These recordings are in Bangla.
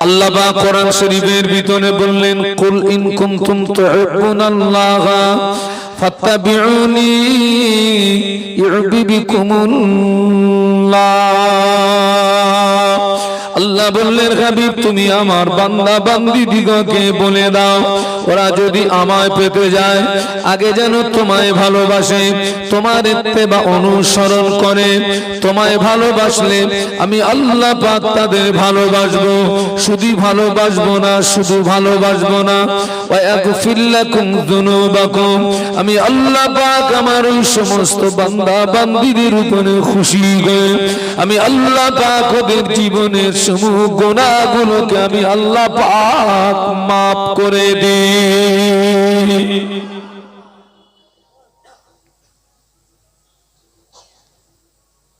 আল্লাহ পাক কোরআন শরীফের ভিতরে বললেন, কুল ইন কুনতুম তুহিব্বুনাল্লাহ ফাত্তাবিউনি ইউহিব্বুকুমুল্লাহ। আল্লাহ বললেন, হাবিব তুমি আমার বান্দা বান্দি দিগকে বলে দাও, ওরা যদি আমায় পেতে যায় আগে যেন তোমায় ভালোবাসে, তোমার ইত্তেবা অনুসরণ করে। তোমায় ভালোবাসলে আমি আল্লাহ পাক তাদের ভালোবাসবো, শুধু ভালোবাসবো না, শুধু ভালোবাসবো না, ওয়া ইয়াগফির লাকুম যুনুবাকুম, আমি আল্লাহ পাক আমার ওই সমস্ত বান্দা বান্দিদের উপরে খুশি হয়ে আমি আল্লাহ পাক ওদের জীবনের সমূহ গুনাহগুলোকে আমি আল্লাহ পাক মাফ করে দিই।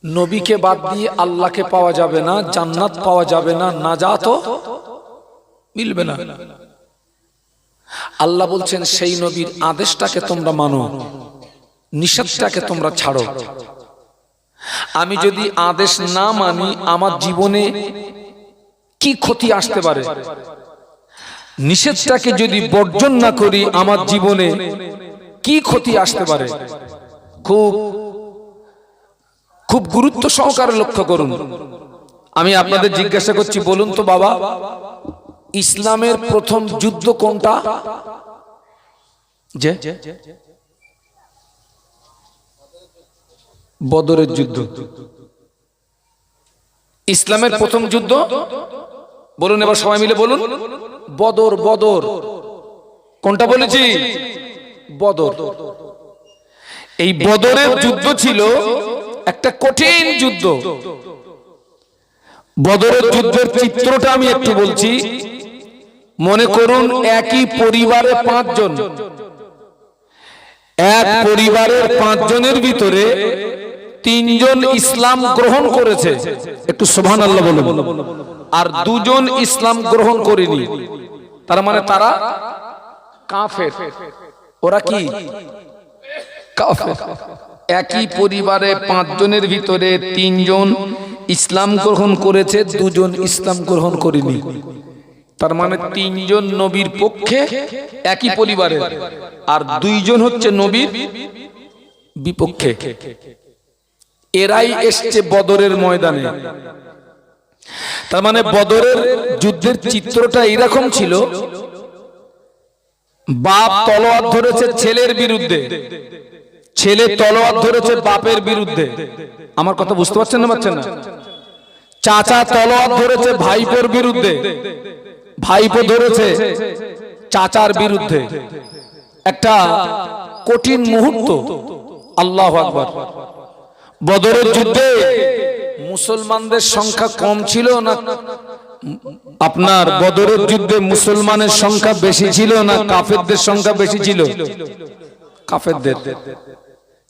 নবীকে বাদ দিয়ে আল্লাহকে পাওয়া যাবে না, জান্নাত পাওয়া যাবে না, নাজাতও মিলবে না। আল্লাহ বলছেন সেই নবীর আদেশটাকে তোমরা মানো, নিষেধটাকে তোমরা ছাড়ো। আমি যদি আদেশ না মানি আমার জীবনে কি ক্ষতি আসতে পারে, নিষেধটাকে যদি বর্জন না করি আমার জীবনে কি ক্ষতি আসতে পারে, খুব খুব গুরুত্ব সহকারে লক্ষ্য করুন। আমি আপনাদের জিজ্ঞাসা করছি, বলুন তো বাবা, ইসলামের প্রথম যুদ্ধ কোনটা? যে বদরের যুদ্ধ। ইসলামের প্রথম যুদ্ধ বলুন, এবার সবাই মিলে বলুন, বদর। বদর কোনটা বলেছি? বদর। এই বদরের যুদ্ধ ছিল একটা কঠিন যুদ্ধ। বদরের যুদ্ধের চিত্রটা আমি একটু বলছি। মনে করুন একই পরিবারে 5 জন, এক পরিবারের 5 জনের ভিতরে 3 জন ইসলাম গ্রহণ করেছে, একটু সুবহানাল্লাহ বলুন, আর 2 জন ইসলাম গ্রহণ করেনি। তার মানে তারা কাফের। ওরা কি কাফের? একই পরিবারে 5 জনের ভিতরে 3 জন ইসলাম গ্রহণ করেছে, 2 জন ইসলাম গ্রহণ করেনি। তার মানে 3 জন নবীর পক্ষে একই পরিবারে, আর 2 জন হচ্ছে নবীর বিপক্ষে। এরাই এসছে বদরের ময়দানে। তার মানে বদরের যুদ্ধের চিত্রটা এরকম ছিল, বাপ তলোয়ার ধরেছে ছেলের বিরুদ্ধে, ছেলে তলোয়ার ধরেছে বাপের বিরুদ্ধে। আমার কথা বুঝতে পারছেন না? পারছেন না? চাচা তলোয়ার ধরেছে ভাইপোর বিরুদ্ধে, ভাইপো ধরেছে চাচার বিরুদ্ধে। একটা কঠিন মুহূর্ত। আল্লাহু আকবার। বদরের যুদ্ধে মুসলমানদের সংখ্যা কম ছিল না? আপনার বদরের যুদ্ধে মুসলমানের সংখ্যা বেশি ছিল না কাফেরদের সংখ্যা বেশি ছিল? কাফেরদের।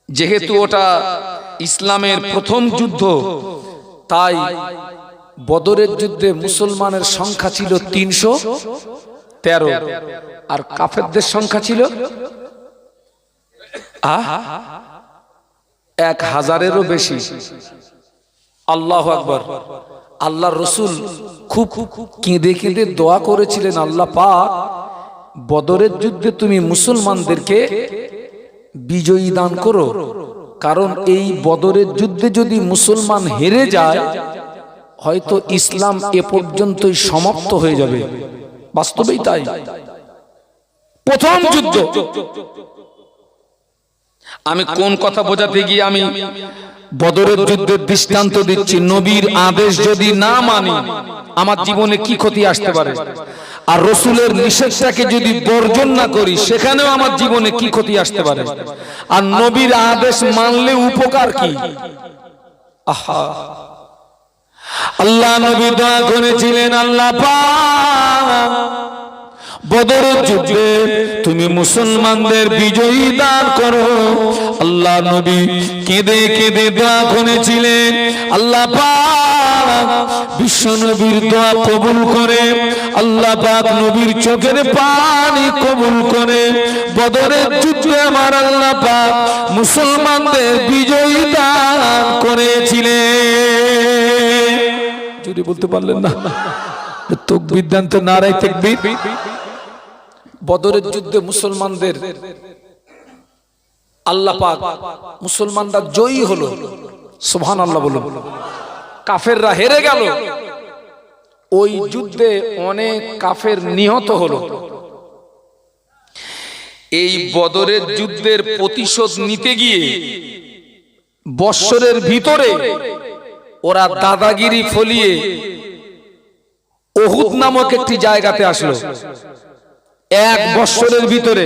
যেহেতু ওটা ইসলামের প্রথম যুদ্ধ, তাই বদরের যুদ্ধে মুসলমানের সংখ্যা ছিল 313, আর কাফেরদের সংখ্যা ছিল 1000-এরও বেশি। আল্লাহু আকবার। আল্লাহ রসুল খুব কেঁদে কেঁদে দোয়া করেছিলেন, আল্লাহ পাক বদরের যুদ্ধে তুমি মুসলমানদেরকে বিজয়ী দান করো, কারণ এই বদরের যুদ্ধে যদি মুসলমান হেরে যায় হয়তো ইসলাম এ পর্যন্তই সমাপ্ত হয়ে যাবে। বাস্তবেই তাই। প্রথম যুদ্ধ। আমি কোন কথা বোঝাতে গিয়ে আমি বদরের যুদ্ধের দৃষ্টান্ত দিচ্ছি। নবীর আদেশ যদি না মানি আমার জীবনে কি ক্ষতি আসতে পারে, আর রসুলের নিষেধটাকে যদি বর্জন না করি সেখানেও আমার জীবনে কি ক্ষতি আসতে পারে, আর নবীর আদেশ মানলে উপকার কি? আহা, আল্লাহ নবী দোয়া করেছিলেন, আল্লাহ পাক বদরের যুদ্ধে তুমি মুসলমানদের বিজয়ী দান করো। আল্লাহ নবী কেঁদে কেঁদে দোয়া করেছিলেন, আল্লাহ পাক বিশ্ব নবীর দোয়া কবুল করে, আল্লাহ পাক নবীর চোখের পানি কবুল করে বদরের যুদ্ধে আমার আল্লাহ পাক মুসলমানদের বিজয়ী দান করেছিলেন। যদি বলতে পারলেন না, তাকবীর দেন তো, নারায়ে তাকবীর। বদরের যুদ্ধে মুসলমানদের আল্লাহ পাক, মুসলমানরা জয়ী হলো, সুবহানাল্লাহ বলুন। কাফেররা হেরে গেল। ওই যুদ্ধে অনেক কাফের নিহত হলো। এই বদরের যুদ্ধের প্রতিশোধ নিতে গিয়ে বৎসরের ভিতরে ওরা দাদাগিরি ফলিয়ে উহুদ নামক একটি জায়গাতে আসলো। এক বৎসরের ভিতরে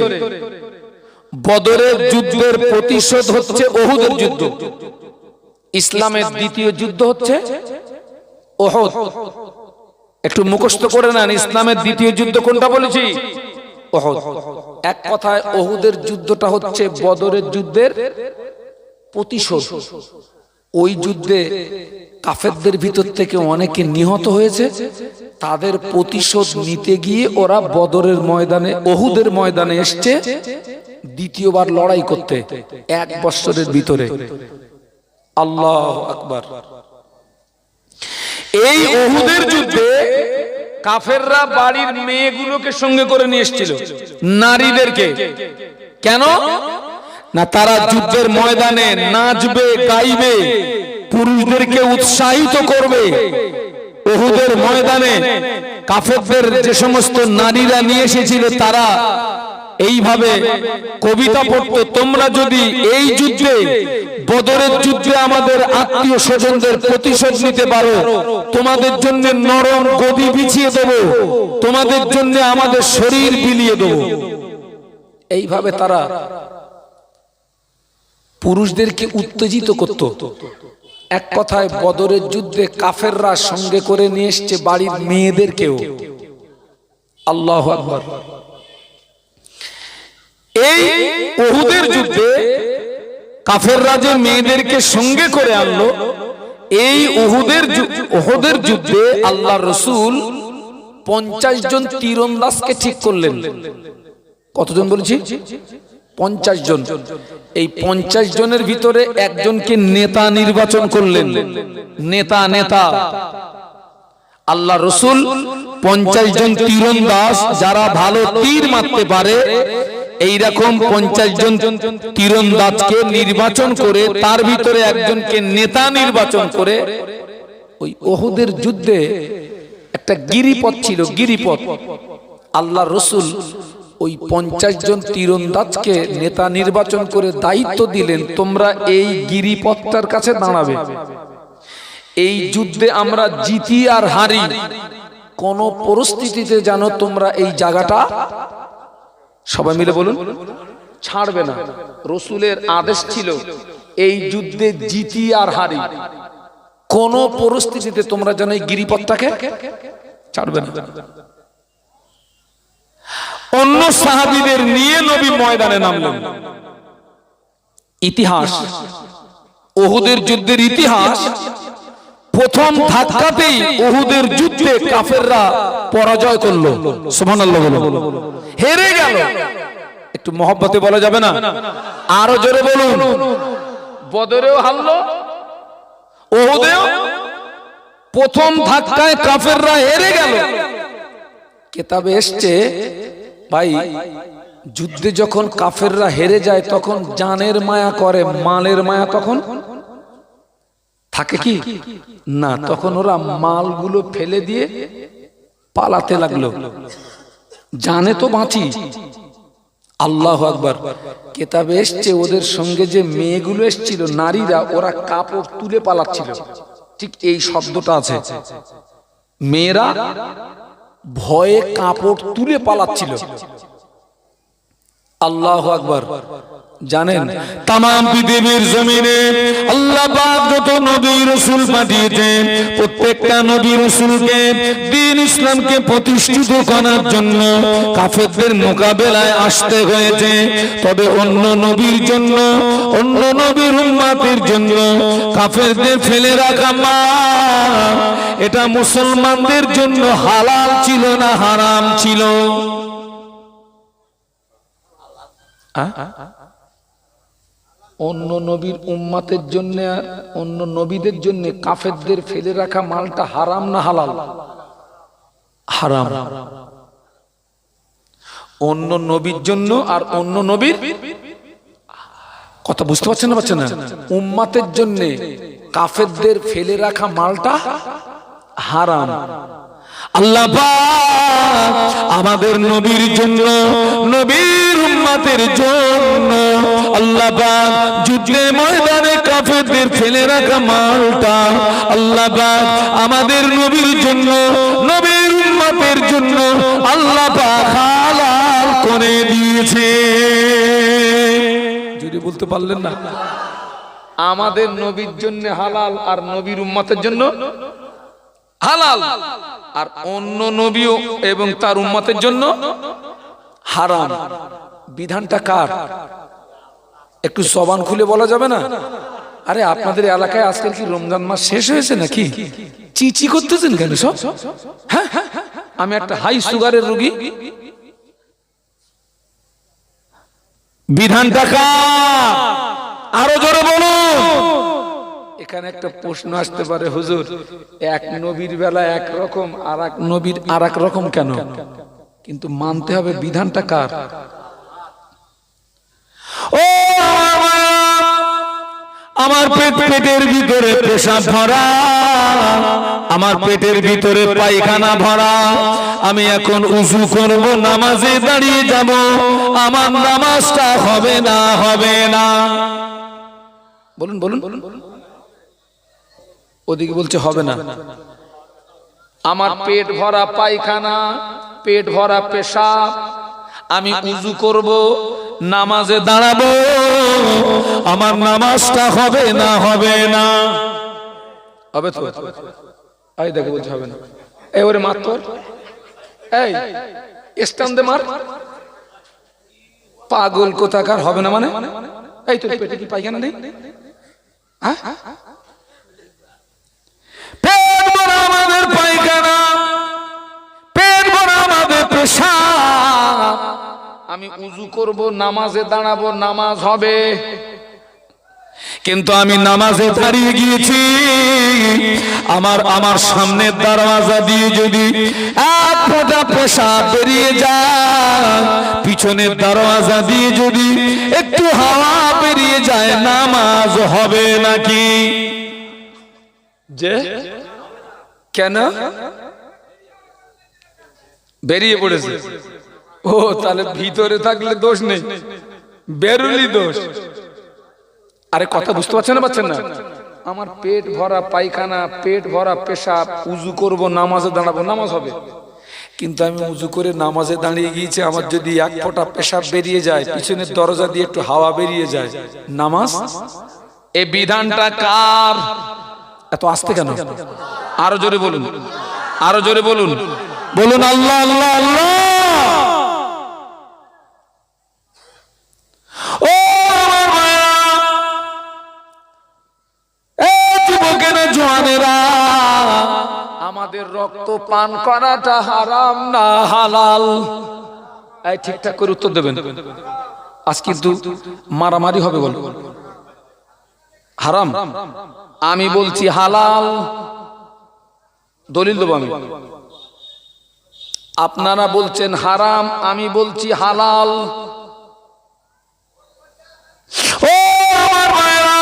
বদরের যুদ্ধের প্রতিশোধ হচ্ছে উহুদের যুদ্ধ। ইসলামের দ্বিতীয় যুদ্ধ হচ্ছে উহুদ। একটু মুখস্থ করে নেন, ইসলামের দ্বিতীয় যুদ্ধ কোনটা বলেছি? উহুদ। এক কথায় উহুদের যুদ্ধটা হচ্ছে বদরের যুদ্ধের প্রতিশোধ। ওই যুদ্ধে কাফেরদের ভিতর থেকে অনেকে নিহত হয়েছে। তাদের প্রতিশোধ নিতে গিয়ে ওরা বদরের ময়দানে, উহুদের ময়দানে এসছে দ্বিতীয়বার লড়াই করতে, এক বৎসরের ভিতরে। আল্লাহু আকবার। এই উহুদের যুদ্ধে কাফেররা বাড়ির মেয়েগুলোকে সঙ্গে করে নিয়ে এসেছিল, নারীদেরকে। কেন না, তারা যুদ্ধের ময়দানে নাচবে, গাইবে, পুরুষদেরকে উৎসাহিত করবে। উহুদের ময়দানে কাফেরদের যে সমস্ত নারীরা নিয়ে এসেছিল তারা এইভাবে কবিতা পড়তো, তোমরা যদি এই যুদ্ধে, বদরের যুদ্ধে আমাদের আত্মীয় স্বজনদের প্রতিশোধ নিতে পারো, তোমাদের জন্য নরম গদি বিছিয়ে দেব, তোমাদের জন্য আমাদের শরীর বিলিয়ে দেব। এইভাবে তারা পুরুষদেরকে উত্তেজিত করত। এক কথায় বদরের যুদ্ধে কাফেররা সঙ্গে করে নিয়ে এসছে বাড়ির মেয়েদেরকেও। আল্লাহু আকবার। এই উহুদের যুদ্ধে কাফেররা যে মেয়েদেরকে সঙ্গে করে আনলো, এই উহুদের যুদ্ধে আল্লাহ রাসূল 50 জন তীরন্দাজকে ঠিক করলেন। কতজন বলেছি? 50 জন। এই 50 জনের ভিতরে একজনকে নেতা নির্বাচন করলেন। নেতা আল্লাহ রাসূল 50 জন তীরন্দাজ যারা ভালো তীর মারতে পারে, এইরকম 50 জন তীরন্দাজকে নির্বাচন করে তার ভিতরে একজনকে নেতা নির্বাচন করে ওই উহুদের যুদ্ধে একটা গিরিপথ ছিল, গিরিপথ। আল্লাহ রাসূল ওই 50 জন তীরন্দাজকে নেতা নির্বাচন করে দায়িত্ব দিলেন, তোমরা এই গিরিপথটার কাছে দাঁড়াবে। এই যুদ্ধে আমরা জিতি আর হারি, কোন পরিস্থিতিতে যেন তোমরা এই জায়গাটা, সবাই মিলে বলুন, ছাড়বে না। রাসূলের আদেশ ছিল এই যুদ্ধে জিতি আর হারি, কোন পরিস্থিতিতে তোমরা যেন এই গিরিপথটাকে ছাড়বে না। অন্য সাহাবীদের নিয়ে নবী ময়দানে নামলেন। ইতিহাস, উহুদের যুদ্ধের ইতিহাস, প্রথম ধাক্কাতেই উহুদের যুদ্ধে কাফেররা পরাজয় করলো। সুবহানাল্লাহ বলুন। হেরে গেল। একটু মহব্বতে বলা যাবে না? আরো জোরে বলুন। বদরেও হারলো, উহুদেও প্রথম ধাক্কায় কাফেররা হেরে গেল। কিতাবে এসছে, ভাই যুদ্ধে যখন কাফেররা হেরে যায় তখন জানের মায়া করে, মালের মায়া তখন থাকে কি না, তখন ওরা মালগুলো ফেলে দিয়ে পালাতে লাগলো, জানে তো বাঁচি। আল্লাহু আকবার। কিতাবে এসছে ওদের সঙ্গে যে মেয়েগুলো এসেছিল, নারীরা, ওরা কাপড় তুলে পালাচ্ছিল। ঠিক এই শব্দটা আছে, মেয়েরা ভয়ে কাপড় তুলে পালাচ্ছিল। আল্লাহু আকবার। জানেন তাম পৃথিবীর জমিনে আল্লাহ পাক যত নবী রাসূল পাঠিয়েছেন, প্রত্যেকটা নবী রাসূলকে দ্বীন ইসলামকে প্রতিষ্ঠিত করার জন্য কাফেরদের মোকাবেলায় আসতে হয়েছে। তবে অন্য নবীর জন্য, অন্য নবীর উম্মতের জন্য কাফেরদের ফেলে রাখা মা, এটা মুসলমানদের জন্য হালাল ছিল না হারাম ছিল? অন্য নবীর উম্মতের জন্য, অন্য নবীদের জন্য কাফেরদের ফেলে রাখা মালটা হারাম না হালাল? হারাম। অন্য নবীর জন্য আর অন্য নবীর কথা বুঝতে পারছেন না? উম্মাতের জন্য কাফেরদের ফেলে রাখা মালটা হারাম। আল্লাহ পাক আমাদের নবীর জন্য, নবীর উম্মতের জন্য আল্লাহ পাক যুদ্ধে ময়দানে কাফেরদের ফেলে রাখা মালটা আল্লাহ পাক আমাদের নবীর জন্য, নবীর উম্মতের জন্য আল্লাহ পাক হালাল করে দিয়েছে। যদি বলতে পারলেন না, আমাদের নবীর জন্য হালাল আর নবীর উম্মতের জন্য হালাল, আর অন্য নবী এবং তার উম্মতের জন্য হারাম। বিধানটা কার? একটু জবান খুলে বলা যাবে না? আরে আপনাদের এলাকায় আজকাল কি রমজান মাস শেষ হয়েছে নাকি? চিচি করতেছেন কেন সব? হ্যাঁ, আমি একটা হাই সুগারের রোগী। বিধানটা কার? আরো জোরে বলুন। এখানে একটা প্রশ্ন আসতে পারে, হুজুর এক নবীর বেলা একরকম আর এক নবীর আর এক রকম কেন? কিন্তু মানতে হবে বিধানটা কার? ও আমার পেটের ভিতরে পেশাব ভরা, আমার পেটের ভিতরে পায়খানা ভরা, আমি এখন উযু করব, নামাজে দাঁড়িয়ে যাব, আমার নামাজটা হবে না, হবে না। বলুন বলুন। ওদিকে বলছে হবে না। আমার পেট ভরা পায়খানা, পেট ভরা পেশাব, আমি উযু করব, নামাজে দাঁড়াবো, আমার নামাজটা হবে না, হবে না। হবে তো? এই দেখো বলছে হবে না। এই ওরে মার তোর, এই স্টাম দে মার। পাগল কোথাকার, হবে না মানে? এই তোর পেটে কি পায়খানা নেই? হ্যাঁ, পেট ভরা আমাদের পায়খানা, পেট ভরা আমাদের পেশাব, আমি উযু করব, নামাজে দাঁড়াবো, নামাজ হবে। কিন্তু আমি নামাজে দাঁড়িয়ে গিয়েছি, আমার সামনের দরওয়াজা দিয়ে যদি এক ফোঁটা পেশাব বেরিয়ে যায়, পিছনের দরওয়াজা দিয়ে যদি একটু হাওয়া বেরিয়ে যায়, নামাজ হবে নাকি? যে কেন বেরিয়ে পড়েছে? ও তাহলে ভিতরে থাকলে দোষ নেই, বেরুলি দোষ। আরে কথা বুঝতে পারছেন না? আমার পেট ভরা পায়খানা, পেট ভরা পেশাব, উযু করব, নামাজে দাঁড়াবো, নামাজ হবে। কিন্তু আমি উযু করে নামাজে দাঁড়িয়ে গিয়েছি, আমার যদি এক ফোঁটা পেশাব বেরিয়ে যায়, পিছনের দরজা দিয়ে একটু হাওয়া বেরিয়ে যায়, নামাজ? এই বিধানটা কার? এত আস্তে কেন? আরো জোরে বলুন, আরো জোরে বলুন, বলুন আল্লাহ, আল্লাহ, আল্লাহ। ও আমার মায়েরা, এই যুবকেরা, জওয়ানেরা, আমাদের রক্ত পান করাটা হারাম না হালাল? এই ঠিকঠাক করে উত্তর দেবেন। আজ কিন্তু মারামারি হবে, বল হারাম, আমি বলছি হালাল। দলিল দেবো আমি। আপনারা বলছেন হারাম, আমি বলছি হালাল। ও আমার মায়েরা,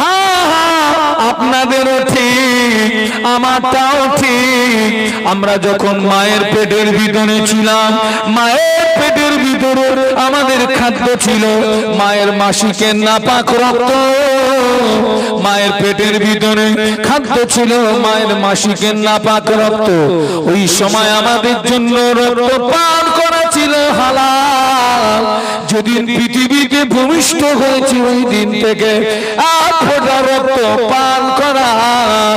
হ্যাঁ হ্যাঁ, আপনাদেরও ঠিক, আমারটাও ঠিক। আমরা যখন মায়ের পেটের ভিতরে ছিলাম, মায়ের পেটের ভিতরে আমাদের খাদ্য ছিল মায়ের মাসিকের নাপাক রক্ত, মায়ের পেটের ভিতরে খাদ্য ছিল মায়ের মাসিকের নাপাক রক্ত। ওই সময় আমাদের জন্য রক্ত পান করা ছিল হালাল। যেদিন পৃথিবীকে ভূমিষ্ঠ হয়েছে, ওই দিন থেকে এক ফোঁটা রক্ত পান করা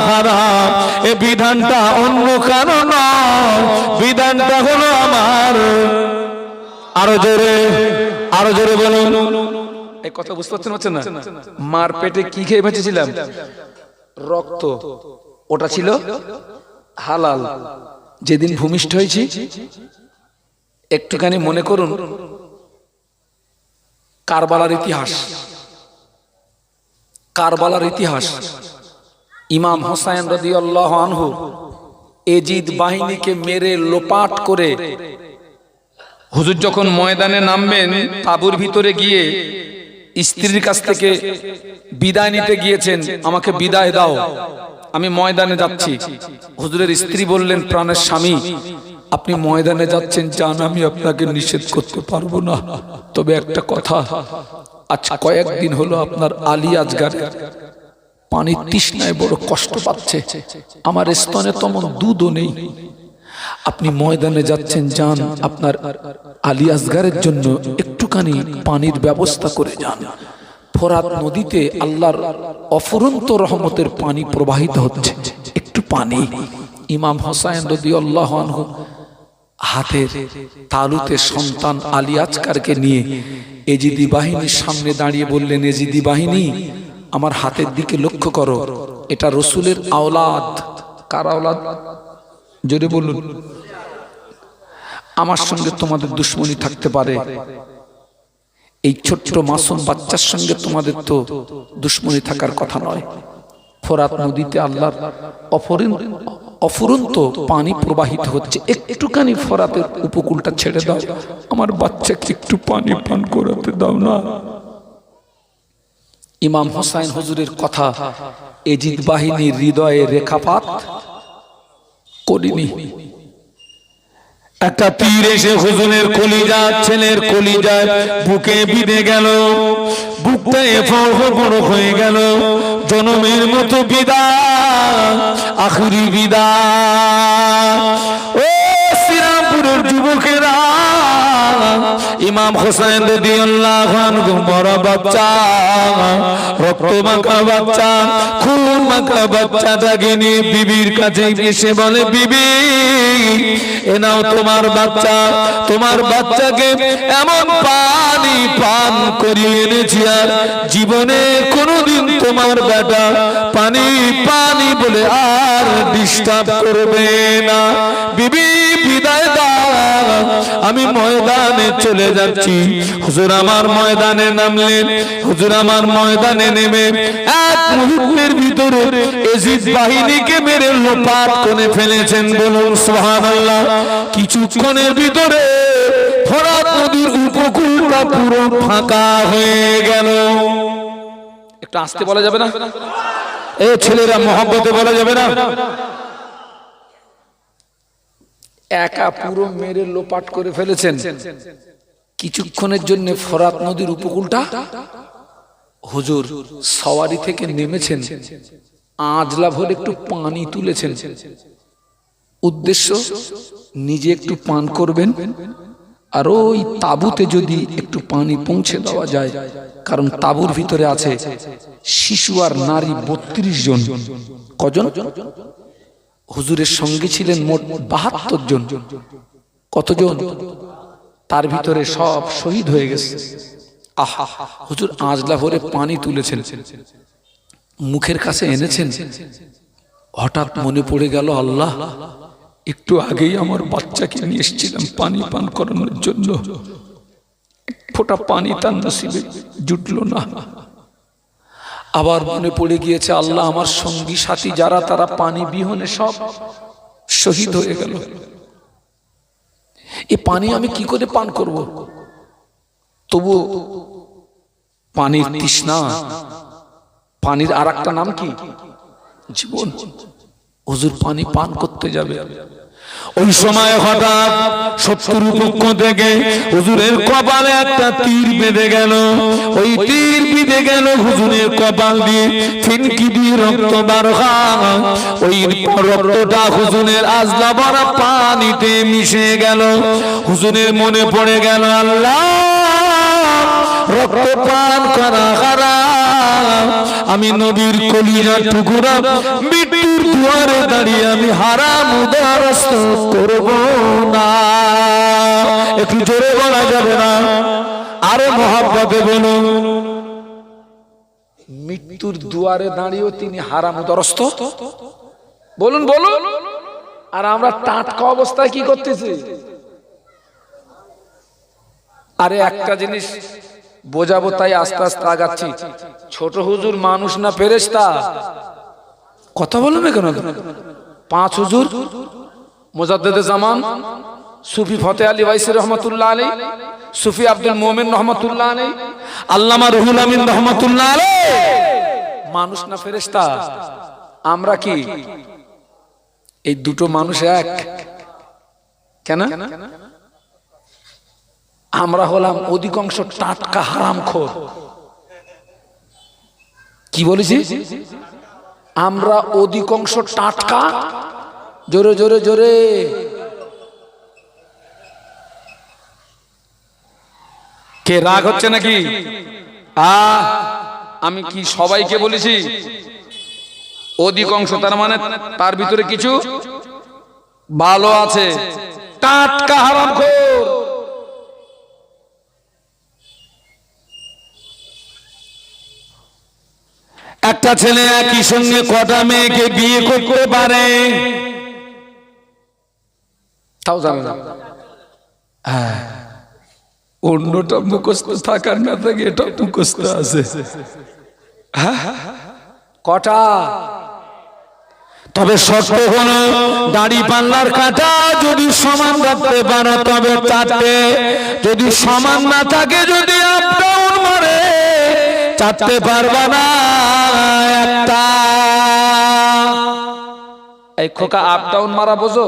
হারাম। এ বিধানটা অন্য কারো নয়, বিধানটা হলো আমার। আরো জোরে, আরো জোরে বলুন। এই কথা বুঝতে পারছেন না? মার পেটে কি খেয়ে বেঁচেছিলাম? রক্ত, ওটা ছিল হালাল। যেদিন ভূমিষ্ঠ হয়েছি, একটুখানি মনে করুন কারবালার ইতিহাস। কারবালার ইতিহাস, ইমাম হোসাইন রাদিয়াল্লাহু আনহু এজিদ বাহিনীকে মেরে লোপাট করে হুজুর যখন ময়দানে নামবেন, তাঁবুর ভিতরে গিয়ে স্ত্রীর কাছ থেকে বিদায় নিতে গিয়েছেন, আমাকে বিদায় দাও, আমি ময়দানে যাচ্ছি। হুজুরের স্ত্রী বললেন, প্রাণের স্বামী, আপনি ময়দানে যাচ্ছেন যান, আমি আপনাকে নিষেধ করতে পারবো না, তবে একটা কথা, আজ কয়েকদিন হলো আপনার আলী আসগার পানির তৃষ্ণায় বড় কষ্ট পাচ্ছে, আমার স্তনে তেমন দুধও নেই, আপনি ময়দানে যাচ্ছেন যান, আপনার আলী আসগারের জন্য একটুখানি পানির ব্যবস্থা করে যান। ফোরাত নদীতে আল্লাহর অফুরন্ত রহমতের পানি প্রবাহিত হচ্ছে, একটু পানি। ইমাম হোসাইন রাদিয়াল্লাহু আনহু হাতের তালুতে সন্তান আলী আসগারকে নিয়ে এজিদি বাহিনীর সামনে দাঁড়িয়ে বললেন, এজিদি বাহিনী, আমার হাতের দিকে লক্ষ্য করো, এটা রসুলের আওলাদ। কার আওলাদ? জোরে বলুন। আমার সঙ্গে তোমাদের দুশ্মনী থাকতে পারে, এই ছোট্ট মাসুম বাচ্চার সঙ্গে তোমাদের তো দুশ্মনী থাকার কথা নয়। ফোরাত নদীতে আল্লাহর অফুরন্ত পানি প্রবাহিত হচ্ছে, একটুখানি ফোরাতের উপকূলটা ছেড়ে দাও, আমার বাচ্চাকে একটু পানি পান করাতে দাও না। ইমাম হোসাইন হুজুরের কথা এজিদ বাহিনীর হৃদয়ে রেখাপাত করিনি। একটা তীর এসে হুজুরের কলিজা, ছেলের কলিজায় বুকে বিঁধে গেল, বুকটা বড় হয়ে গেল, জনমের মতো বিদায়, আখিরি বিদায়। ও শ্রীরামপুরের যুবকেরা, ইমাম হোসেন রাদিয়াল্লাহু আনহু বড় বাচ্চা, রক্ত মাখা বাচ্চা, খুন মাখা বাচ্চাটাকে নিয়ে বিবির কাছে এসে বলে, বিবি, এ নাও তোমার বাচ্চা, তোমার বাচ্চাকে এমন পানি পান করিয়ে এনেছি, আর জীবনে কোনোদিন তোমার বেটা পানি পানি বলে আর ডিস্টার্ব করবে না। বিবি, বিদায় দাও, আমি ময়দানে চলে যাচ্ছি। হুজুর আমার ময়দানে নামলেন। হুজুর আমার ময়দানে নেমে এক মুহূর্তের ভিতরে এজিদ বাহিনীকে মেরে লোপাট করে ফেলেছেন। বলুন সুবহানাল্লাহ। কিছুক্ষণের ভিতরে ফোরাত নদীর উপকূলটা পুরো ফাঁকা হয়ে গেল। একটু আস্তে বলা যাবে না? এ ছেলেরা মহব্বতে বলা যাবে না? একা পুরো মেরে লোপাট করে ফেলেছেন। কিছুক্ষণের জন্য ফোরাত নদীর উপকূলটা, হুজুর সওয়ারি থেকে নেমেছেন, আজলা ভরে একটু পানি তুলেছেন, উদ্দেশ্য নিজে একটু পান করবেন, আর ওই তাবুতে যদি একটু পানি পৌঁছে দেওয়া যায়, কারণ তাবুর ভিতরে আছে শিশু আর নারী 32 জন। কজন? হুজুরের সঙ্গে ছিলেন মোট 72 জন। কতজন? তার ভিতরে সব শহীদ হয়ে গেছে। আহা, হুজুর আজলা ভরে পানি তুলেছেন, মুখের কাছে এনেছেন, হঠাৎ মনে পড়ে গেল, আল্লাহ, একটু আগেই আমার বাচ্চাকে নিয়ে এসেছিলাম পানি পান করানোর জন্য, ফোঁটা পানি তার নসিবে জুটলো না। আবার মনে পড়ে গিয়েছে, আল্লাহ, আমার সঙ্গী সাথী যারা, তারা পানি বিহনে সব শহীদ হয়ে গেল, এ পানি আমি কি করে পান করব? তবু পানির তৃষ্ণা, পানির আর একটা নাম কি? জীবন। হুজুর পানি পান করতে যাবে, ওই সময় হঠাৎ শত্রুর পক্ষ থেকে হুজুরের কপালে একটা তীর বেঁধে গেল। ওই তীর বিঁধে গেল হুজুরের কপাল দিয়ে, ফিনকি দিয়ে রক্ত বার হয়। ওই রক্তটা হুজুরের আজলা ভরা পানিতে মিশে গেল। হুজুরের মনে পড়ে গেল, আল্লাহ, রক্ত পান করা হারাম, আমি নবীর কলিজার টুকরা মৃত্যুর দুয়ারে দাঁড়িয়ে আমি হারাম উদারস্ত করব না। একটু জোরে বলা যাবে না? আরে মহব্বতে বলুন। মৃত্যুর দুয়ারে দাঁড়িয়েও তিনি হারাম উদারস্ত, বলুন বলুন। আর আমরা টাটকা অবস্থায় কি করতেছি? আরে একটা জিনিস বোঝাবো, তাই আস্তে আস্তে আগাচ্ছি। ছোট হুজুর মানুষ না ফেরেশতা? কথা বলবে কেন? 5 হুজুর, মুজাদ্দেদে জামান সুফি ফতে আলী ওয়াইসি রহমাতুল্লাহ আলাইহি, সুফি আব্দুল মোমেন রহমাতুল্লাহ আলাইহি, আল্লামা রুহুল আমিন রহমাতুল্লাহ আলাইহি। মানুষ না ফেরেশতা? আমরা কি এই দুটো মানুষ এক? কেন? আমরা হলাম অধিকাংশ টাটকা হারামখোর। কি বলেছি? আমরা অধিকাংশ টাটকা, জোরে জোরে জোরে, কে রাগ হচ্ছে নাকি? আমি কি সবাইকে বলেছি? অধিকাংশ, তার মানে তার ভিতরে কিছু ভালো আছে। টাটকা হারামখোর। একটা ছেলে একই সঙ্গে কটা মেয়েকে বিয়ে করতে পারে? তাও জানে না। অন্যটা মুখস্থ থাকার না থাকে, এটা মুখস্থ আছে। কটা? তবে শর্ত হলো দাড়ি পাল্লার কাটা যদি সমান রাখতে পারো তবে 4টে, যদি সমান না থাকে, যদি আপ ডাউন মারে 4টে পারবা না, একটা। এই খোকা, আপ ডাউন মারা বোঝো?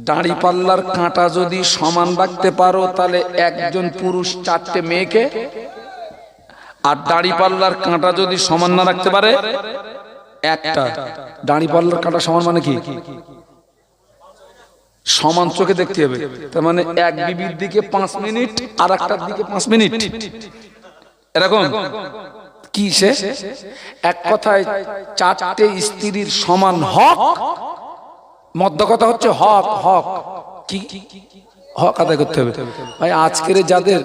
দাড়ি পাল্লার কাঁটা যদি সমান রাখতে পারো তাহলে একজন পুরুষ 4টে মেয়েকে, আর দাড়ি পাল্লার কাঁটা যদি সমান না রাখতে পারে একটা। দাড়ি পাল্লার কাঁটা সমান মানে কি? সমান চোখে দেখতে হবে। তার মানে এক বিবির দিকে 5 মিনিট আর একটার দিকে 5 মিনিট, এরকম। কি সে? এক কথায় 4টে স্ত্রীর সমান হক। মধ্য কথা হচ্ছে হক। হক কি? হক আদায় করতে হবে। ভাই আজকের যাদের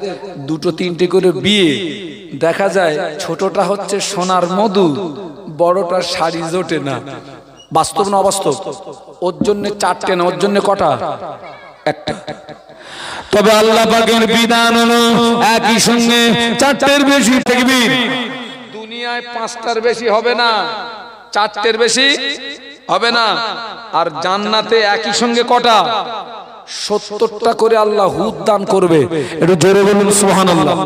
2-3টে করে বিয়ে, দেখা যায় ছোটটা হচ্ছে সোনার মধু, বড়টা শাড়ি জোটে না। বাস্তব না অবাস্তব? ওর জন্য 4টে না, ওর জন্য কটা? একটা। তবে আল্লাহ পাকের বিধান হলো একই সঙ্গে 4টের বেশি তাকবীর। দুনিয়ায় 5টার বেশি হবে না, 4টের বেশি হবে না। আর জান্নাতে একই সঙ্গে কটা? 70টা করে আল্লাহ হুদ দান করবে। একটু জোরে বলুন সুবহানাল্লাহ।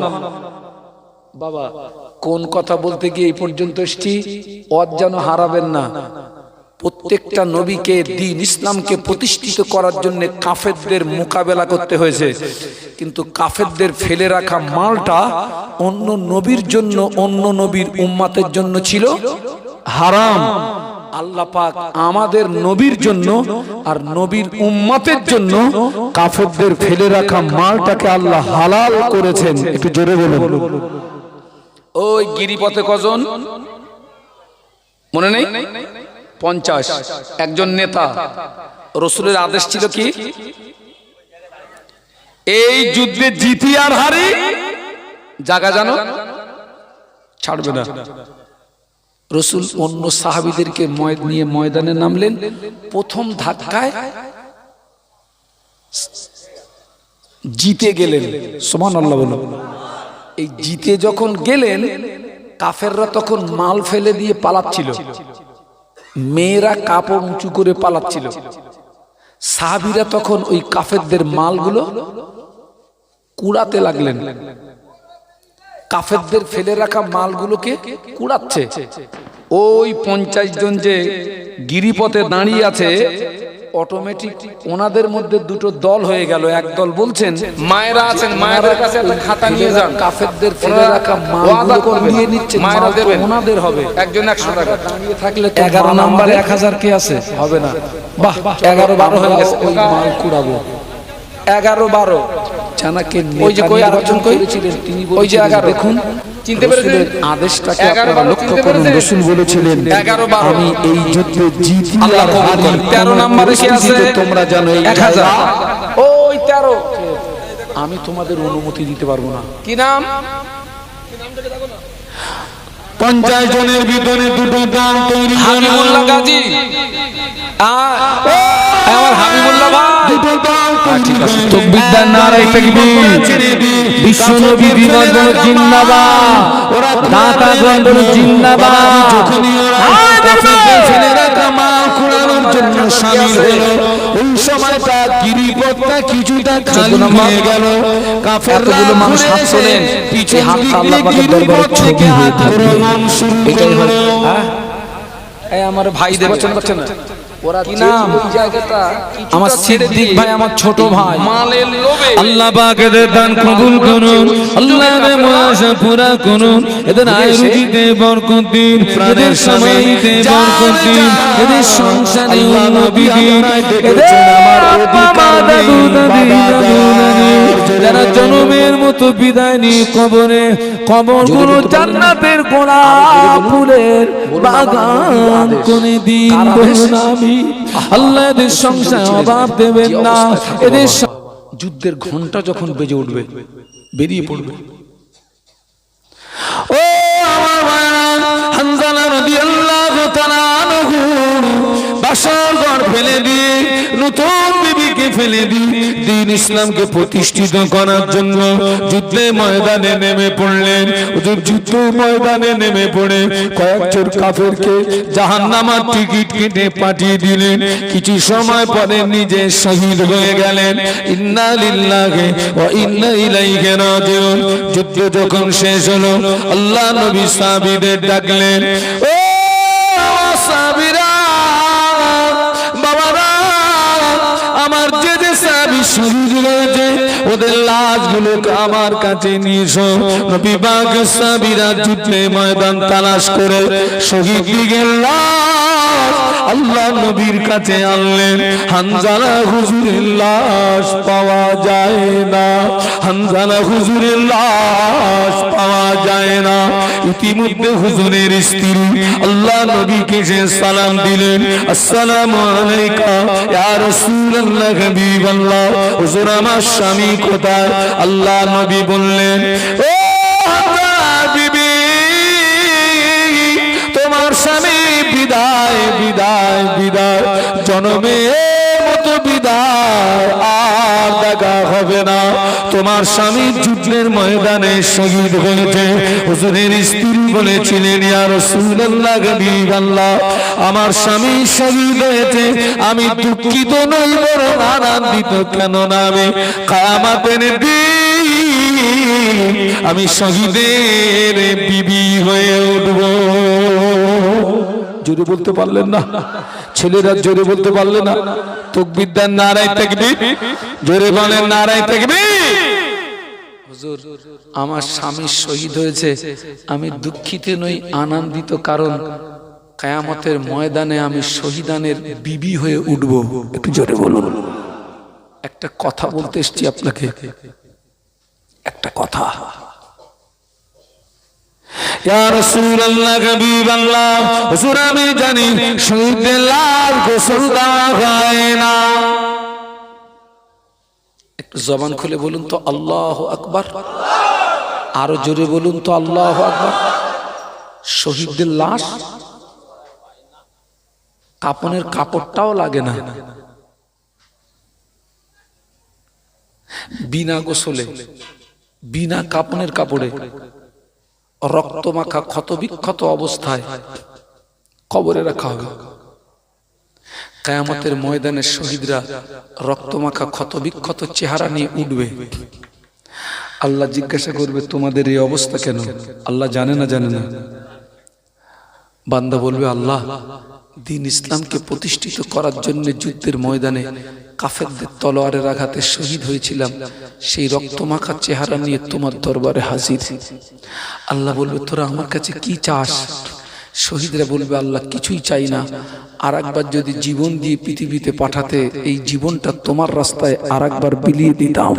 বাবা কোন কথা বলতে গিয়ে এই পর্যন্ত এসেছি, ওয়াজ যেন হারাবেন না। প্রত্যেকটা নবীকে, দ্বীন ইসলামকে প্রতিষ্ঠিত করার জন্য কাফেরদের মোকাবেলা করতে হয়েছে, কিন্তু কাফেরদের ফেলে রাখা মালটা অন্য নবীর জন্য, অন্য নবীর উম্মতের জন্য ছিল হারাম। আল্লাহ পাক আমাদের নবীর জন্য আর নবীর উম্মতের জন্য কাফেরদের ফেলে রাখা মালটাকে আল্লাহ হালাল করেছেন। একটু জোরে বলুন। ওই গিরিপথে কজন মনে নেই? 50। একজন নেতা, রসুলের আদেশ ছিল কি? এই যুদ্ধে জিতি আর হারি জায়গা জানো ছাড়বে না। রসুল অন্য সাহাবীদেরকে নিয়ে ময়দানে নামলেন। প্রথম ধাক্কায় জিতে গেলেন। সুবহানাল্লাহ বলো। এই জিতে যখন গেলেন, কাফেররা তখন মাল ফেলে দিয়ে পালাচ্ছিল, মেয়েরা কাপড় উঁচু করে পালাচ্ছিল। সাহাবীরা তখন ওই কাফেরদের মালগুলো কুড়াতে লাগলেন। কাফেরদের ফেলে রাখা মালগুলোকে কুড়াচ্ছে। ওই 50 জন যে গিরিপথে দাঁড়িয়ে আছে, অটোমেটিক ওনাদের মধ্যে দুটো দল হয়ে গেল। এক দল বলছেন, মায়েরা আছেন, মায়েদের কাছে একটা খাতা নিয়ে যান, কাফেরদের ফেলে রাখা মালগুলো নিয়ে নিচ্ছে, মায়েরা দেবেন, ওনাদের হবে। একজন 100 টাকা দাঁড়িয়ে থাকলে 11 নম্বরে 1000 কে আছে? হবে না। বাহ, 11-12 হয়ে গেছে। ওই মাল কুড়াবো। 11-12 জানাকে ওই যে কই আলোচনা করেছিলেন তিনি, ওই যে 11 দেখুন, চিনতে পেরেছেন আদেশটাকে? আপনারা লক্ষ্য করুন। রাসূল বলেছিলেন 11-12 আমি এই যুদ্ধে জিতি আর হারি। 13 নম্বরে কি আছে তোমরা জানো? 1000। ওই 13 আমি তোমাদের অনুমতি দিতে পারবো না। কি নাম? 50 জনের ভিতরে দুটো দল তৈরি করো। হাবিবুল্লাহ গাজী, আমার হাবিবুল্লাহ ভাই, দুটো দল তাকবীর দেন, নারায়ে তাকবীর। বিশ্বনবী দিবস জিন্দাবাদ, দাতা গণ জিন্দাবাদ। যখনই ওরা ছেলেরা কামাল কুড়ানোর জন্য শামিল হলো, ওই সময়টা গিরিপথটা কিছুটা খালি হয়ে গেল। কাফেরগুলো মানুষ হাত তোলেন, পিছন দিকে আল্লাহ পাকের দরবারে ছবি হয়ে আক্রমণ শুরু করলো। এই আমার ভাইদের বলছেন না, ওরা কি নাম ওই জায়গাটা আমার সিদ্দিক ভাই, আমার ছোট ভাই, মালের লোভে আল্লাহ পাক এদের দান কবুল করুন, আল্লাহ এদের মুআশা পুরা করুন, এদের আয়ুর্জিতে বরকত দিন, এদের সময়তে বরকত দিন, এদের সংসারে উন্নতি দিন, এদের আব্বা মা দাদু দাদি যারা জনমের মতো বিদায় নিয়ে কবরে, কবরগুলো জান্নাতের গোলাপ ফুলের বাগান করে দিন। বলুন আমি আল্লাহ এদের সংসার অভাব দেবেন না। এদের যুদ্ধের ঘন্টা যখন বেজে উঠবে বেরিয়ে পড়বে। ও আমার ভাইরা, হানজালা রাদিয়াল্লাহু তাআলা আনহু বাসর ঘর ফেলে দিয়ে নতুন বিবিকে ফেলে দিয়ে দ্বীন ইসলামকে প্রতিষ্ঠিত করার জন্য যুদ্ধে ময়দানে নেমে পড়লেন। হুজুর যুদ্ধ ময়দানে নেমে পড়ে কয়েকজন কাফেরকে জাহান্নামের টিকিট কেটে পাঠিয়ে দিলেন। কিছু সময় পরে নিজে শহীদ হয়ে গেলেন। ইন্না লিল্লাহি ওয়া ইন্না ইলাইহি রাজিউন। যুদ্ধ যখন শেষ হলো, আল্লাহ নবী সাহাবীদের ডাকলেন, ও সাহাবীরা, বাবারা, আমার যে যে সাহাবী শহীদ হয়েছে ওদের লাশগুলোকে আমার কাছে নিয়ে এসো। নবী পাক সাহাবীরা যুদ্ধে ময়দান তালাশ করে শহীদ দিগের লাশ আল্লাহ নবীর কাছে আনলেন। হানজালা হুজুরের লাশ পাওয়া যায় না, হানজালা হুজুরের লাশ পাওয়া যায় না। ইতিমধ্যে হুজুরের স্ত্রী আল্লাহ নবীকে সে সালাম দিলেন, আসসালামু আলাইকা ইয়া রাসূলুল্লাহ, হাবিবাল্লাহ। হুজুর আমার স্বামী কোথায়? আল্লাহ নবী বললেন, ও বিবি, তোমার স্বামী বিদায় বিদায় বিদায়, জনমের মতো বিদায় আর দেখা হবে না। তোমার স্বামী যুদ্ধের ময়দানে শহীদ হয়েছে। হুজুরের স্ত্রী বলেছিলেন, ইয়া রাসূলুল্লাহ, হাবিবাল্লাহ, আমার স্বামী শহীদ হয়েছে, আমি দুঃখিত নই, বরং আনন্দিত। কেননা আমি কিয়ামতের দিন আমি শহীদের বিবি হয়ে উঠব। জোরে বলতে পারলেন না ছেলেরা? জোরে বলতে পারলে না? তাকবীর দেন, নারায়ে তাকবীর। জোরে বলেন, নারায়ে তাকবীর। হুজুর, আমার স্বামী শহীদ হয়েছে, আমি দুঃখিত নই, আনন্দিত, কারণ কিয়ামতের ময়দানে আমি শহীদানের বিবি হয়ে উঠব। একটু জোরে বলুন। একটা কথা বলতে এসেছি আপনাকে, একটা কথা। ইয়া রাসূলুল্লাহ, হাবিবাল্লাহ, হুজুর আমি জানি শহীদের লাশ গোসল দেওয়া হয় না। একটু জবান খুলে বলুন তো আল্লাহু আকবার, আরো জোরে বলুন তো আল্লাহু আকবার। শহীদদের লাশ কাপনের কাপড়টাও লাগে না, বিনা গোসলে, বিনা কাপনের কাপড়ে, রক্তমাখা ক্ষতবিক্ষত অবস্থায় কবরে রাখা হবে। কিয়ামতের ময়দানে শহীদরা রক্তমাখা ক্ষতবিক্ষত চেহারা নিয়ে উঠবে। আল্লাহ জিজ্ঞাসা করবে, তোমাদের এই অবস্থা কেন? আল্লাহ জানে না, জানে না। বান্দা বলবে, আল্লাহ, দ্বীন ইসলামকে প্রতিষ্ঠিত করার জন্য যুদ্ধের ময়দানে কাফেরদের তলোয়ারের আঘাতে শহীদ হয়েছিলাম, সেই রক্তমাখা চেহারা নিয়ে তোমার দরবারে হাজির। আল্লাহ বলবে, তোরা আমার কাছে কি চাস? শহীদরা বলবে, আল্লাহ কিছুই চাই না, আর একবার যদি জীবন দিয়ে পৃথিবীতে পাঠাতে, এই জীবনটা তোমার রাস্তায় আর একবার বিলিয়ে দিতাম।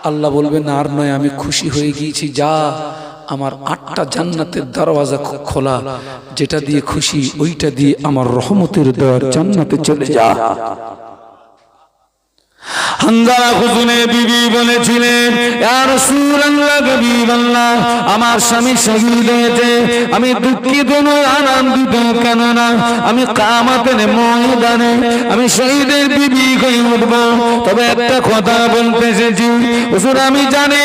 আল্লাহ বলবে, না আর নয়, আমি খুশি হয়ে গিয়েছি, যা, আমার 8টা জান্নাতের দরওয়াজা খোলা, যেটা দিয়ে খুশি ওইটা দিয়ে আমার রহমতের দর জান্নাতে চলে যা। হানজালা খুজুনের বিবি বলেছিলেন, ইয়া রাসূলুল্লাহ, হাবিবাল্লাহ, আমার স্বামী শহীদ হয়েছে, আমি দুঃখিত নই, আনন্দিত, কেননা আমি কিয়ামতের ময়দানে আমি শহীদের বিবি হয়ে উঠব। তবে একটা কথা বলতে এসেছি হুজুর, আমি জানি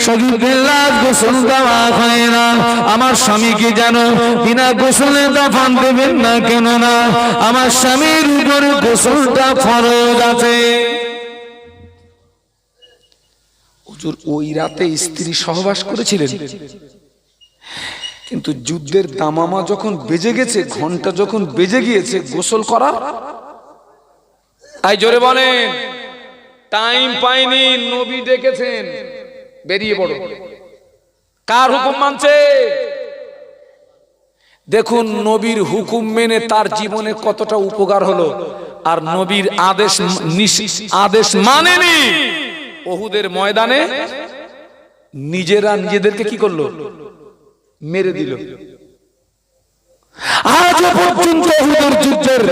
শহীদের লাশ গোসল দেওয়া হয় না। আমার স্বামী কি জানো, বিনা গোসলে দাফন দেবেন না, কেননা আমার স্বামীর উপরে গোসলটা ফরজ আছে। হুজুর ওই রাতে স্ত্রী সহবাস করেছিলেন, কিন্তু যুদ্ধের দামামা যখন বেজে গেছে, ঘন্টা যখন বেজে গিয়েছে গোসল করা, আই জোরে বলেন, টাইম পাইনি, নবী ডেকেছেন, বেরিয়ে পড়ো। কার হুকুম মানছে? দেখুন নবীর হুকুম মেনে তার জীবনে কতটা উপকার হলো। আর নবীর আদেশ মানেনি, উহুদের ময়দানে নিজেদেরকে কি করলো? মেরে দিল। আজ পর্যন্ত উহুদের যুদ্ধের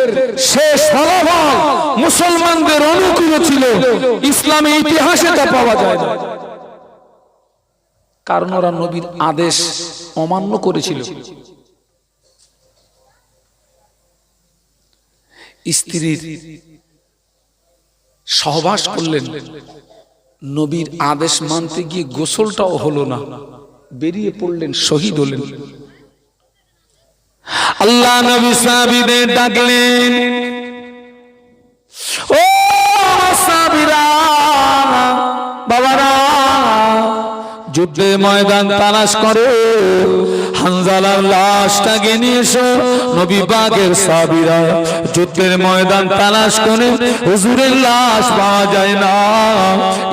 শেষ ফলাফল মুসলমানদের অনুকূলে ছিল, ইসলামী ইতিহাসে তা পাওয়া যায় না। কারণ ওরা নবীর আদেশ অমান্য করেছিল। স্ত্রীর সহবাস করলেন, নবীর আদেশ মানতে গিয়ে গোসলটাও হলো না, বেরিয়ে পড়লেন, শহীদ হলেন। আল্লাহ নবী সাহাবীদের ডাকলেন, ও সাহাবীরা, বাবারা, যুদ্ধের ময়দান তালাশ করো, হানজালার লাশটাকে নিয়ে এসো। নবী পাকের সাহাবীরা যুদ্ধের ময়দান তালাশ করে হুজুরের লাশ পাওয়া যায় না।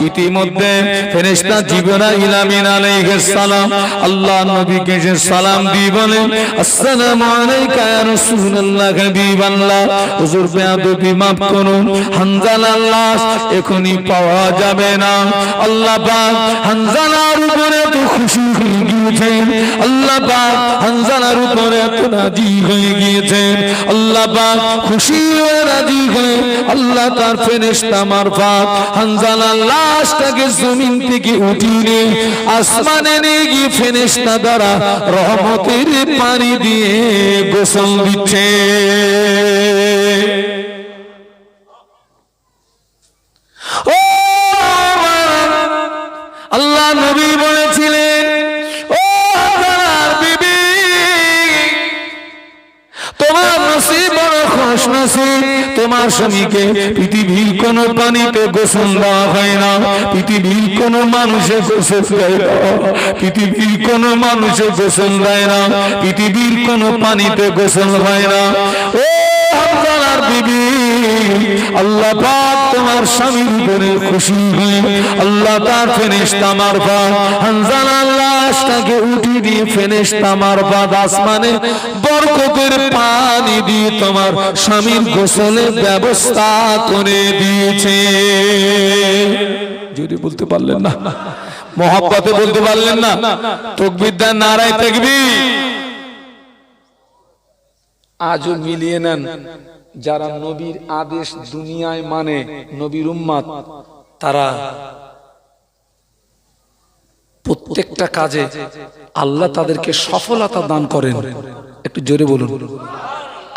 ইতিমধ্যে ফেরেশতা জিবরাইল আমিন আলাইহিস সালাম আল্লাহ নবীকে যে সালাম দিয়ে বলেন, আসসালামু আলাইকা ইয়া রাসূলুল্লাহ, হাবিবাল্লাহ, হুজুর বেয়াদবি মাফ করুন, হানজালার লাশ এখনই পাওয়া যাবে না। আল্লাহ পাক হানজালার উপরে তো খুশি হয়ে গিয়েছেন, আল্লাহ পাক হানজালার উপরে এত রাজি হয়ে গিয়েছেন, আল্লাহ পাক খুশি হয়ে রাজি হয়ে আল্লাহ তার ফেরেশতা মারফত হানজালার লাশটাকে জমিন থেকে উঠিয়ে আসমানে নিয়ে গিয়ে ফেরেশতা দ্বারা রহমতের পানি দিয়ে গোসল দিচ্ছে। ও আল্লাহ নবী বলেছিলেন, ও হানজালার বিবি, তোমার নসিব বড় খুশনসিব, তোমার স্বামীকে পৃথিবীর কোন পানিতে গোসল দেওয়া হয় না, পৃথিবীর কোন মানুষে গোসল দেয় না, পৃথিবীর কোন মানুষে গোসল দেয় না, পৃথিবীর কোন পানিতে গোসল হয় না। ও হানজালার বিবি, আল্লাহ পাক তোমার স্বামীর উপরে খুশি হয়ে আল্লাহ তার ফেরেশতা মারফত হানজালার লাশটাকে উঠিয়ে দিয়ে ফেরেশতা মারফত আসমানে বরকতের পানি দিয়ে তোমার স্বামীর গোসলের ব্যবস্থা করে দিয়েছে। যদি বলতে পারলেন না, মহব্বতে বলতে পারলেন না, তাকবীর দেন, নারায়ে তাকবীর। আজও মিলিয়ে নেন, যারা নবীর আদেশ দুনিয়ায় মানে, নবীর উম্মত, তারা প্রত্যেকটা কাজে আল্লাহ তাদেরকে সফলতা দান করেন। একটু জোরে বলুন,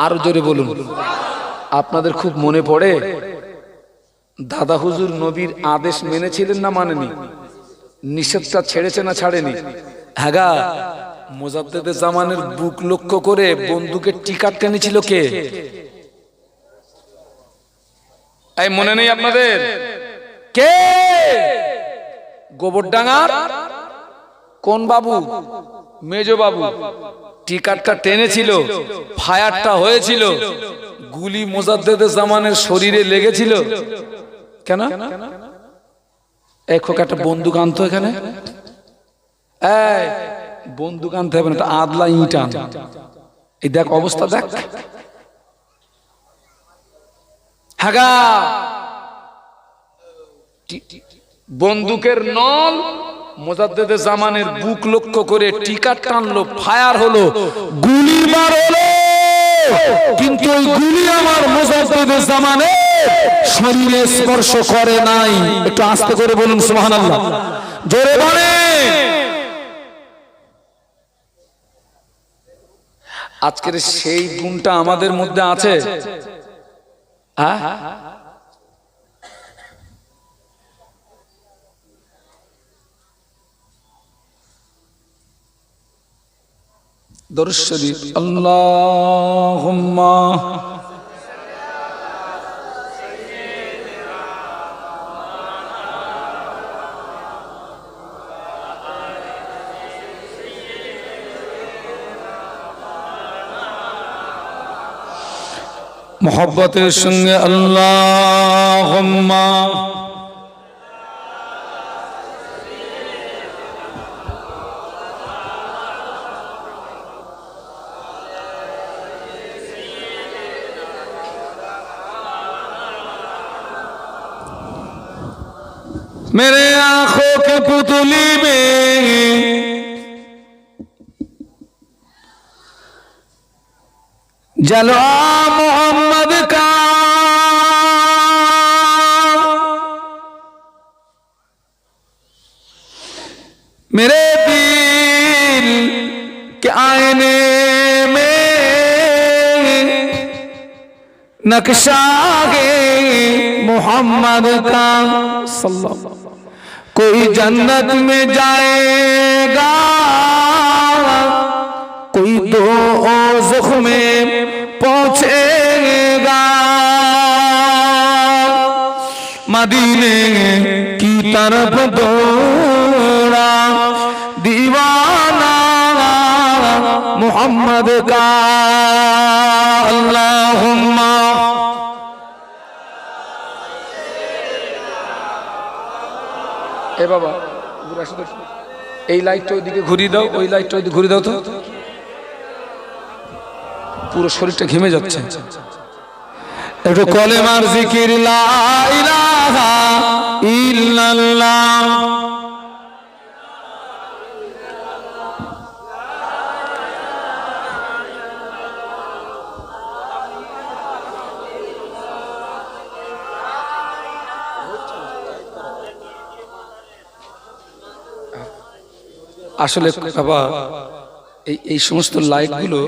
আরো জোরে বলুন। আপনাদের খুব মনে পড়ে দাদা হুজুর নবীর আদেশ মেনেছিলেন না মানেনি? নিষেধটা ছেড়েছে না ছাড়েনি? হ্যাঁ, মুজাদ্দেদে জামানের বুক লক্ষ্য করে বন্দুকের টিকাট টেনেছিল কে? এই মনে নেই আপনাদের? কে? গোবরডাঙ্গার কোন বাবু? মেজো বাবু। টিকাটটা টেনেছিল, ফায়ারটা হয়েছিল, গুলি মুজাদ্দেদে জামানের শরীরে লেগেছিল। কেন? এই খোকা একটা বন্দুক আনতো এখানে। এই বন্দুক আনতে হবে না, একটা আদলা ইট আন। এই দেখ অবস্থা, দেখ। হাগা বন্দুকের নল মুজাদ্দেদে জামানের বুক লক্ষ্য করে টিকা টানলো, ফায়ার হলো, গুলি মারলো, কিন্তু ওই গুলি আমার মুজাদ্দেদে জামানের শরীরে স্পর্শ করে নাই। একটু আস্তে করে বলুন সুবহানাল্লাহ, জোরে বলেন। আজকের সেই গুণটা আমাদের মধ্যে আছে। হ্যাঁ, দরুদ শরীফ। আল্লাহুম্মা মোহব্বতের সঙ্গে আল্লাহুম্মা मेरे आंखों की पुतली में जलवा मोहम्मद का, मेरे दिल के आईने में नक्शा है मोहम्मद का। सल्लल्लाहु कोई जन्नत में जाएगा, कोई दोज़ख में पहुंचेगा। मदीने की तरफ दौड़ा दीवाना मोहम्मद का। अल्लाहुम्मा এ বাবা, এই লাইটটা ওইদিকে ঘুরিয়ে দাও, ওই লাইটটা ওইদিকে ঘুরিয়ে দাও তো। পুরো শরীরটা ঘেমে যাচ্ছে। একটু কলেমার জিকির লা ইলাহা ইল্লাল্লাহ। আসলে বাবা, এই সমস্ত লাইটগুলো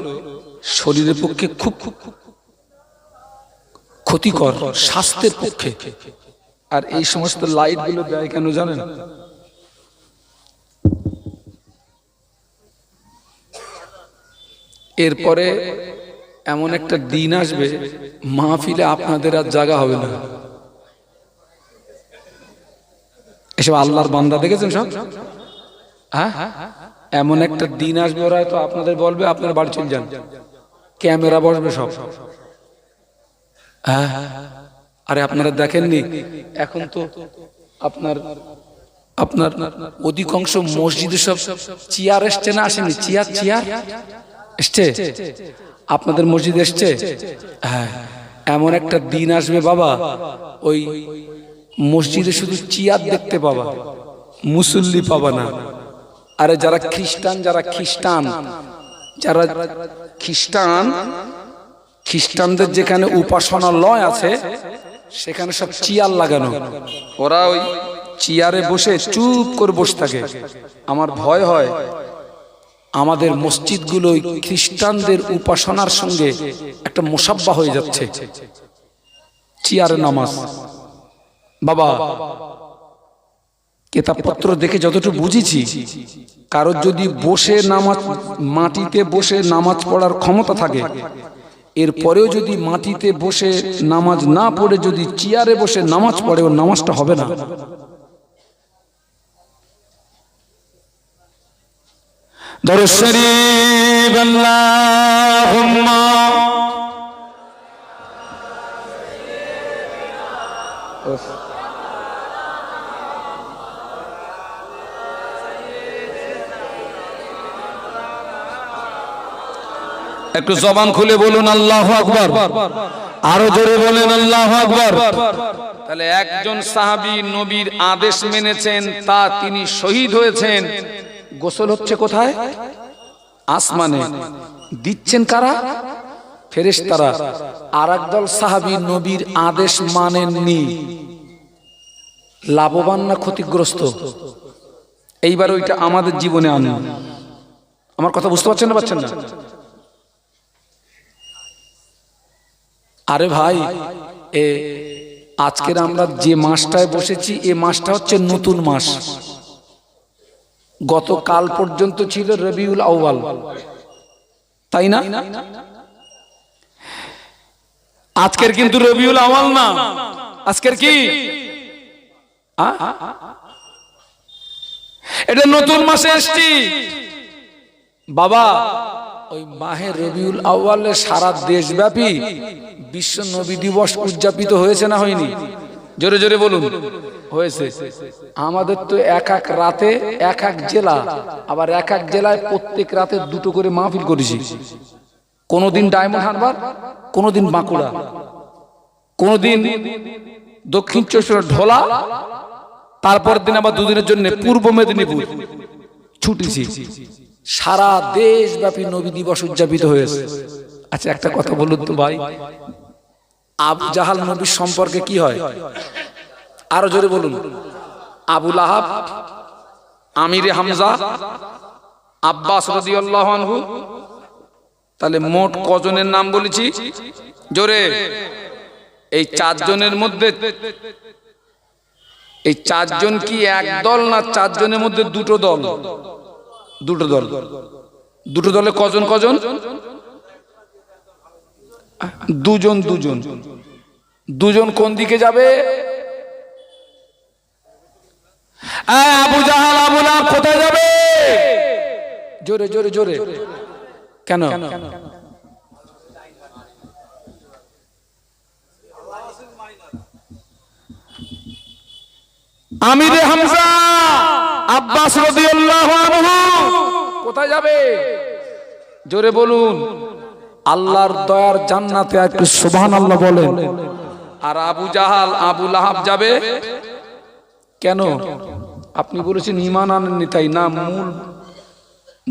শরীরের পক্ষে খুব ক্ষতিকর, স্বাস্থ্যের পক্ষে। আর এই সমস্ত লাইটগুলো দেয় কেন জানেন? এরপরে এমন একটা দিন আসবে, মাহফিলে আপনাদের আর জায়গা হবে না। এসব আল্লাহর বান্দা দেখেছেন সব? হ্যাঁ, এমন একটা দিন আসবে, ওরা তো আপনাদের বলবে আপনার বাড়ি চলে যান, ক্যামেরা বসবে সব। হ্যাঁ, আরে আপনারা দেখেননি এখন তো আপনার আপনার অধিকাংশ মসজিদে সব চেয়ার এসছে না, আসেনি? চেয়ার চেয়ার এসছে, আপনাদের মসজিদে এসছে। হ্যাঁ, এমন একটা দিন আসবে বাবা, ওই মসজিদে শুধু চেয়ার দেখতে পাবা, মুসল্লি পাবা না। আরে যারা খ্রিস্টান, যারা খ্রিস্টানদের যেখানে উপাসনালয় আছে সেখানে সব চেয়ার লাগানো, ওরা ওই চেয়ারে বসে চুপ করে বসে থাকে। আমার ভয় হয় আমাদের মসজিদগুলো খ্রিস্টানদের উপাসনার সঙ্গে একটা মুসাব্বা হয়ে যাচ্ছে, চেয়ারে নামাজ। বাবা, কিতাবপত্র দেখে যতটুকু বুঝেছি, কারোর যদি বসে নামাজ, মাটিতে বসে নামাজ পড়ার ক্ষমতা থাকে, এরপরেও যদি মাটিতে বসে নামাজ না পড়ে যদি চেয়ারে বসে নামাজ পড়ে, ওর নামাজটা হবে না। দরুদ শরীফ। আল্লাহুম্মা একটু জবান খুলে বলুন আল্লাহু আকবার, আরো জোরে বলেন আল্লাহু আকবার। তাহলে একজন সাহাবী নবীর আদেশ মেনেছেন, তা তিনি শহীদ হয়েছেন। গোসল হচ্ছে কোথায়? আসমানে। দিচ্ছেন কারা? ফেরেশতারা, আর একদল সাহাবী নবীর আদেশ মানেননি, লাভবান না ক্ষতিগ্রস্ত? এইবার ওইটা আমাদের জীবনে আনুন। আমার কথা বুঝতে পারছেন না? আরে ভাই, আজকের আমরা যে মাসটায় বসেছি, এ মাসটা হচ্ছে নতুন মাস। গতকাল পর্যন্ত ছিল রবিউল আউয়াল, তাই না? আজকের কিন্তু রবিউল আউয়াল না, আজকের কি? এটা নতুন মাসে এসছি বাবা। ওই মাহে রবিউল আউয়ালে সারা দেশব্যাপী বিশ্ব নবী দিবস উদযাপিত হয়েছে না হয়নি? জোরে জোরে বলুন। হয়েছে। আমাদের তো এক এক রাতে এক এক জেলা, আবার এক এক জেলায় প্রত্যেক রাতে দুটো করে মাহফিল করেছি। কোনদিন ডায়মন্ড হারবার, কোনদিন বাঁকুড়া, কোনদিন দক্ষিণ চব্বিশ পরগনা ঢোলা, তারপর দিন আবার দুদিনের জন্য পূর্ব মেদিনীপুর ছুটেছি। সারা দেশব্যাপী নবী দিবস উদযাপিত হয়েছে। আচ্ছা একটা কথা বলুন তো ভাই, আবু জাহাল নবীর সম্পর্কে কি হয়? আরো জোরে বলুন। আবু লাহাব, আমিরে হামজা, আব্বাস রাদিয়াল্লাহু আনহু। তাহলে মোট কজনের নাম বলেছি? জোরে। এই চারজনের মধ্যে, এই চারজন কি এক দল না চারজনের মধ্যে দুটো দল? দুটো দল। দুটো দলে কজন কজন? দুজন দুজন। দুজন কোন দিকে যাবে? আবু জাহাল আবু লাহাব কোথায় যাবে? জোরে জোরে জোরে। কেন? আমিরে হামজা, আব্বাস রাদিয়াল্লাহু আনহু কোথায় যাবে? জোরে বলুন। আল্লাহর দয়ার জান্নাতে। একটু সুবহানাল্লাহ বলেন। আর আবু জাহাল আবু লাহাব যাবে কেন? আপনি বলেছেন ঈমান আনেননি, তাই না?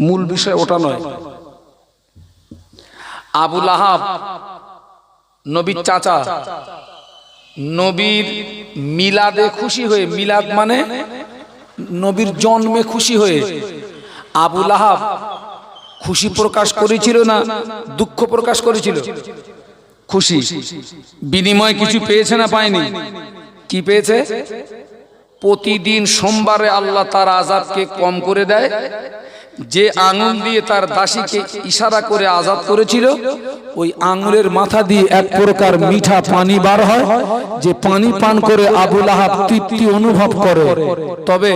মূল বিষয় ওটা নয়। আবু লাহাব নবীর চাচা, নবীর মিলাদে খুশি হয়ে, মিলাদ মানে নবীর জন্মে খুশি হয়ে আবু লাহাব খুশি প্রকাশ করেছিল না দুঃখ প্রকাশ করেছিল? খুশি। বিনিময় কিছু পেয়েছে না পায়নি? কি পেয়েছে? প্রতিদিন সোমবারে আল্লাহ তার আযাবকে কম করে দেয়। যে আঙ্গুল দিয়ে তার দাসীকে ইশারা করে আজাদ করেছিল, ওই আঙ্গুলের মাথা দিয়ে এক প্রকার মিঠা পানি বার হয়, যে পানি পান করে আবু লাহাব তৃপ্তি অনুভব করে। তবে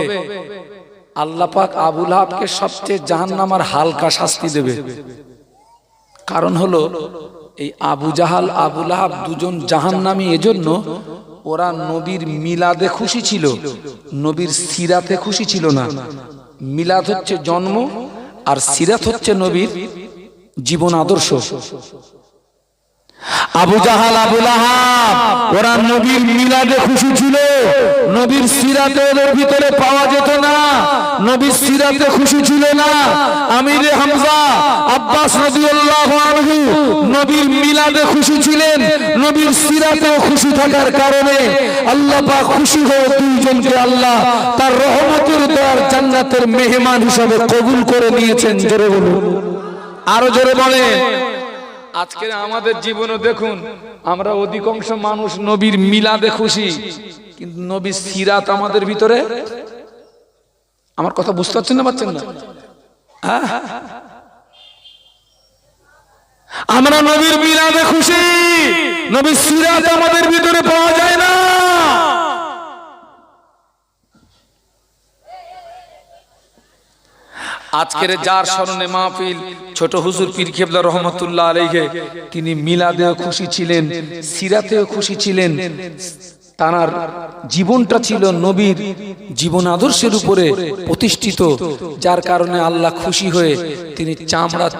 আল্লাহ পাক আবু লাহাবকে সবচেয়ে জাহান্নামের হালকা শাস্তি দেবে। কারণ হলো এই আবু জাহাল আবু লাহাব দুজন জাহান্নামী এজন্য, ওরা নবীর মিলাদে খুশি ছিল, নবীর সিরাতে খুশি ছিল না। মিলাদ হচ্ছে জন্ম, আর সিরাত হচ্ছে নবীর জীবন আদর্শ। আবু জাহাল আবু লাহাব ওরা নবীর মিলাদে খুশি ছিল, নবীর সিরাতে ওদের ভিতরে পাওয়া যেত না, নবীর সিরাতে খুশি ছিল না। আমিরে হামজা আব্বাস রাদিয়াল্লাহু আনহু নবীর মিলাদে খুশি ছিলেন, নবীর সিরাতেও খুশি থাকার কারণে আল্লাহ পাক খুশি হয়ে দুইজনকে আল্লাহ তার রহমতের দয়ার জান্নাতের মেহমান হিসেবে কবুল করে নিয়েছেন। জোরে বলুন, আরো জোরে বলেন। আজকে আমাদের জীবনে দেখুন, আমরা অধিকাংশ মানুষ নবীর মিলাদে খুশি, কিন্তু নবীর সিরাত আমাদের ভিতরে। আমার কথা বুঝতে পারছেন না? আমরা নবীর মিলাদে খুশি, নবীর সিরাত আমাদের ভিতরে পাওয়া যায় না। আজকের যার স্মরণে মাহফিল, ছোট হুজুর পীর কেবলা রহমাতুল্লাহ আলাইহি, তিনি মিলাদেও খুশি ছিলেন, সিরাতেও খুশি ছিলেন। তার জীবনটা ছিল নবীর জীবন আদর্শের উপরে প্রতিষ্ঠিত, যার কারণে আল্লাহ খুশি হয়ে তিনি চামড়ার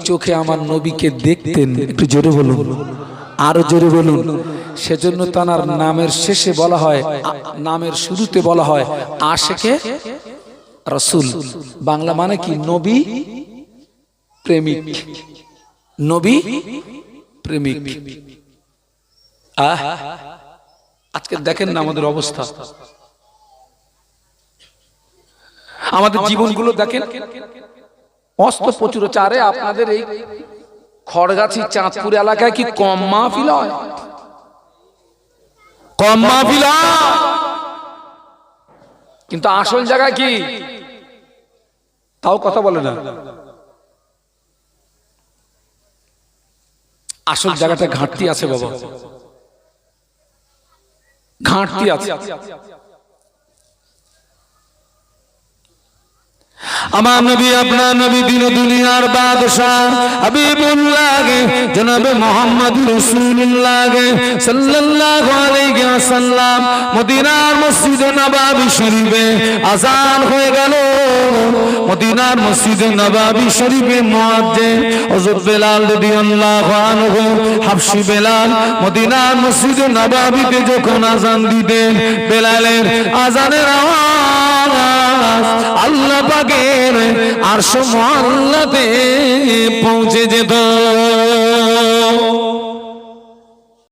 চোখে আমার নবীকে দেখতেন। একটু জোরে বলুন, আরো জোরে বলুন। সেজন্য তার নামের শেষে বলা হয়, নামের শুরুতে বলা হয় আশেকে রাসূল। বাংলা মানে কি? নবী প্রেমিক। নবী প্রেমিক। আজকে দেখেন না আমাদের অবস্থা, আমাদের জীবনগুলো দেখেন। অস্ত প্রচুর চারে আপনাদের এই খড়গাছি চাঁদপুর এলাকায় কি কম মাহফিল হয়? কম মাহফিল হয়? কিন্তু আসল জায়গায় কি তাও কথা বলে না। আসল জায়গাটা ঘাটতি আছে বাবা, ঘাটতি আছে। আমার নবী আপনার নবী দিন দুনিয়ার বাদশাহ হাবিবুল্লাহ জনাবে মুহাম্মদ রাসূলুল্লাহ সাল্লাল্লাহু আলাইহি ওয়াসাল্লাম মদিনার মসজিদে নববী শরীফে আযান হয়ে গেল। মদিনার মসজিদে নববী শরীফে মুয়াজ্জিন হযরত বেলাল রাদিয়াল্লাহু আনহু হাবশী বেলাল মদিনার মসজিদে নববীতে যখন আযান দিতেন, বেলালের আযানের আওয়াজ আল্লাহ পাকের আরশ মুআল্লাতে পৌঁছে যেত।